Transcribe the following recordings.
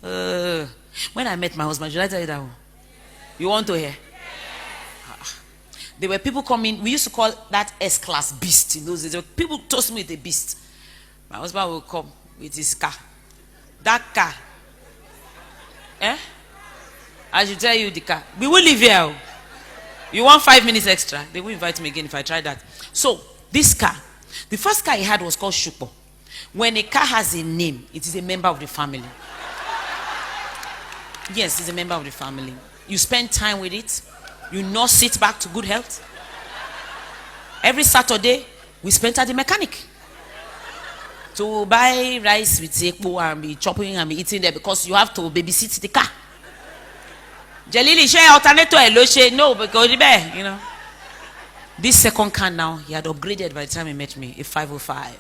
When I met my husband, should I tell you that one? You want to hear? There were people coming. We used to call that S-class beast in those days. People toast me with a beast. My husband will come with his car. That car. I should tell you the car. We will leave here. You want 5 minutes extra? They will invite me again if I try that. So, this car. The first car he had was called Shupo. When a car has a name, it is a member of the family. Yes, it's a member of the family. You spend time with it. You nurse it back to good health. Every Saturday, we spent at the mechanic to buy rice with ekpo and be chopping and be eating there because you have to babysit the car. Jalili, share alternator hello share no because you know. This second car now, he had upgraded by the time he met me, a 505.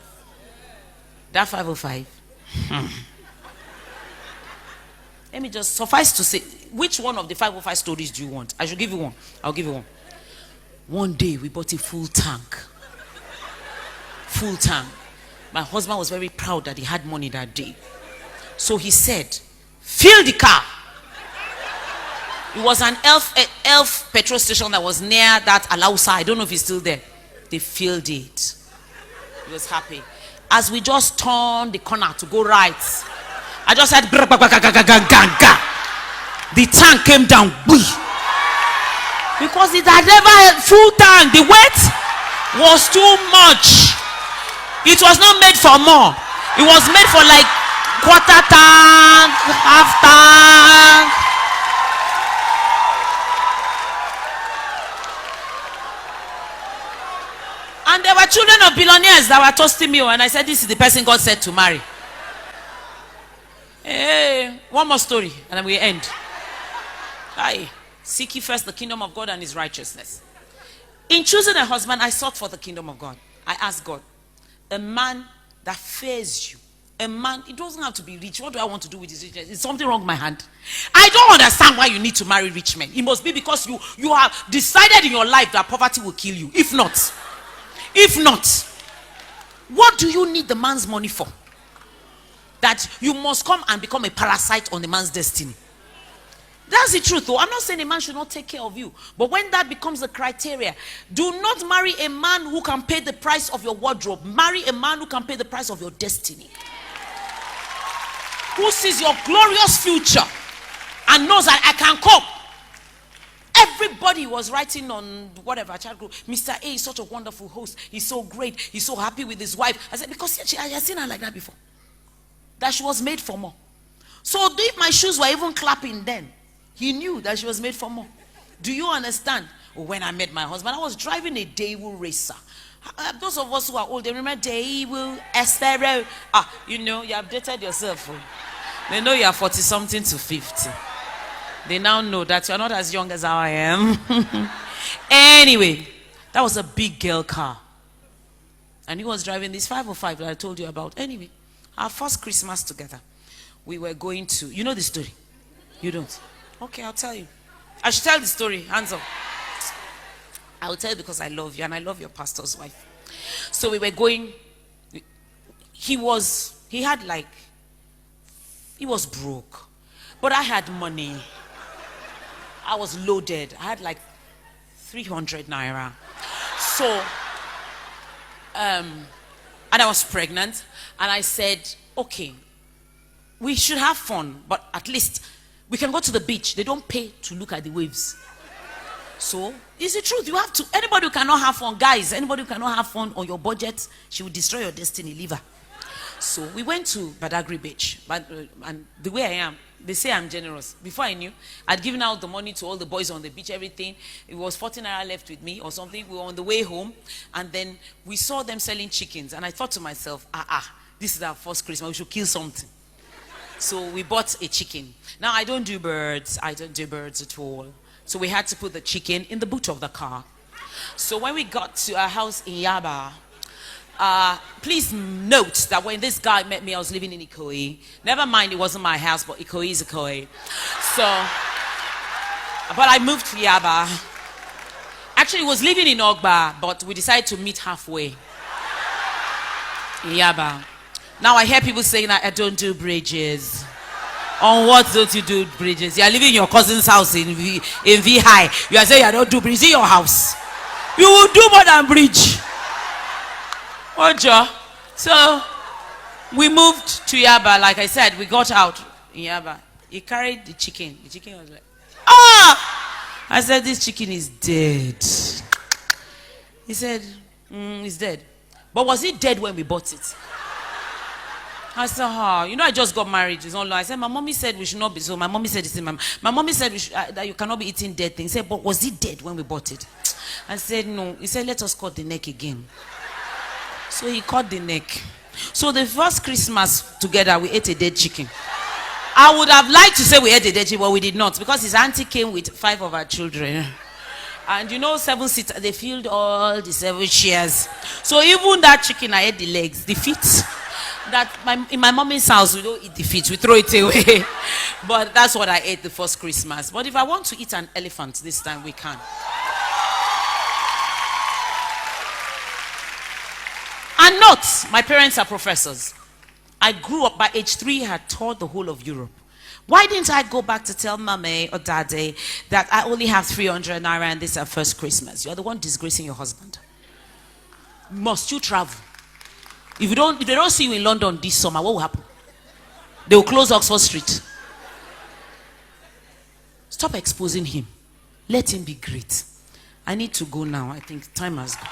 That 505. Let me just suffice to say, which one of the 505 stories do you want? I should give you one. I'll give you one. One day we bought a full tank. Full tank. My husband was very proud that he had money that day. So he said, fill the car. It was an elf petrol station that was near that Alausa. I don't know if it's still there. They filled it. He was happy. As we just turned the corner to go right, I just said, the tank came down. Because it had never had full tank. The weight was too much. It was not made for more. It was made for like quarter tank, half tank. And there were children of billionaires that were toasting me, and I said, this is the person God said to marry. Hey, one more story, and then we end. Aye. Seek ye first the kingdom of God and his righteousness. In choosing a husband, I sought for the kingdom of God. I asked God, a man that fears you. A man, it doesn't have to be rich. What do I want to do with his riches? Is something wrong with my hand? I don't understand why you need to marry rich men. It must be because you have decided in your life that poverty will kill you. If not, what do you need the man's money for? That you must come and become a parasite on the man's destiny. That's the truth, though. I'm not saying a man should not take care of you. But when that becomes the criteria, do not marry a man who can pay the price of your wardrobe. Marry a man who can pay the price of your destiny. Who sees your glorious future and knows that I can cope. Everybody was writing on whatever chat group, Mr. A is such a wonderful host. He's so great. He's so happy with his wife. I said, because I had seen her like that before. That she was made for more. So if my shoes were even clapping then, he knew that she was made for more. Do you understand? When I met my husband, I was driving a Daewoo Racer. Those of us who are old, they remember Daewoo, Espero. You know, you have dated yourself. They know you are 40-something to 50. They now know that you're not as young as I am. Anyway, that was a big girl car. And he was driving this 505 that I told you about. Anyway, our first Christmas together, we were going to, you know the story? You don't? Okay, I'll tell you. I should tell the story, hands up. I will tell you because I love you and I love your pastor's wife. So we were going, he was broke. But I had money. I was loaded. I had like 300 naira. So, and I was pregnant. And I said, okay, we should have fun, but at least we can go to the beach. They don't pay to look at the waves. So, it's the truth. You have to. Anybody who cannot have fun, guys, anybody who cannot have fun on your budget, she will destroy your destiny. Leave her. So, we went to Badagry Beach. And the way I am, they say I'm generous. Before I knew, I'd given out the money to all the boys on the beach, everything. It was 14 naira left with me or something. We were on the way home. And then we saw them selling chickens. And I thought to myself, this is our first Christmas. We should kill something. So we bought a chicken. Now, I don't do birds. I don't do birds at all. So we had to put the chicken in the boot of the car. So when we got to our house in Yaba, please note that when this guy met me, I was living in Ikoyi. Never mind, it wasn't my house, but Ikoyi is Ikoyi. So, but I moved to Yaba. Actually, he was living in Ogba, but we decided to meet halfway in Yaba. Now I hear people saying that I don't do bridges. On what don't you do bridges? You are living in your cousin's house in V High. You are saying you don't do bridge in your house. You will do more than bridge. Ojo. So we moved to Yaba. Like I said, we got out in Yaba. He carried the chicken. The chicken was like, ah! I said, this chicken is dead. He said, it's dead. But was it dead when we bought it? I said, I just got married. It's not long. I said, my mommy said we should not be. So my mommy said, my mommy said that you cannot be eating dead things. He said, but was it dead when we bought it? I said, no. He said, let us cut the neck again. So he cut the neck. So the first Christmas together, we ate a dead chicken. I would have liked to say we ate a dead chicken, but we did not, because his auntie came with 5 of our children. And 7 seats, they filled all the 7 chairs. So even that chicken, I ate the legs, the feet. In my mommy's house, we don't eat the feet, we throw it away. But that's what I ate the first Christmas. But if I want to eat an elephant this time, we can. And note, my parents are professors. I grew up by age 3, had toured the whole of Europe. Why didn't I go back to tell mommy or daddy that I only have 300 naira and this is our first Christmas? You're the one disgracing your husband. Must you travel? If they don't see you in London this summer, what will happen? They will close Oxford Street. Stop exposing him. Let him be great. I need to go now. I think time has gone.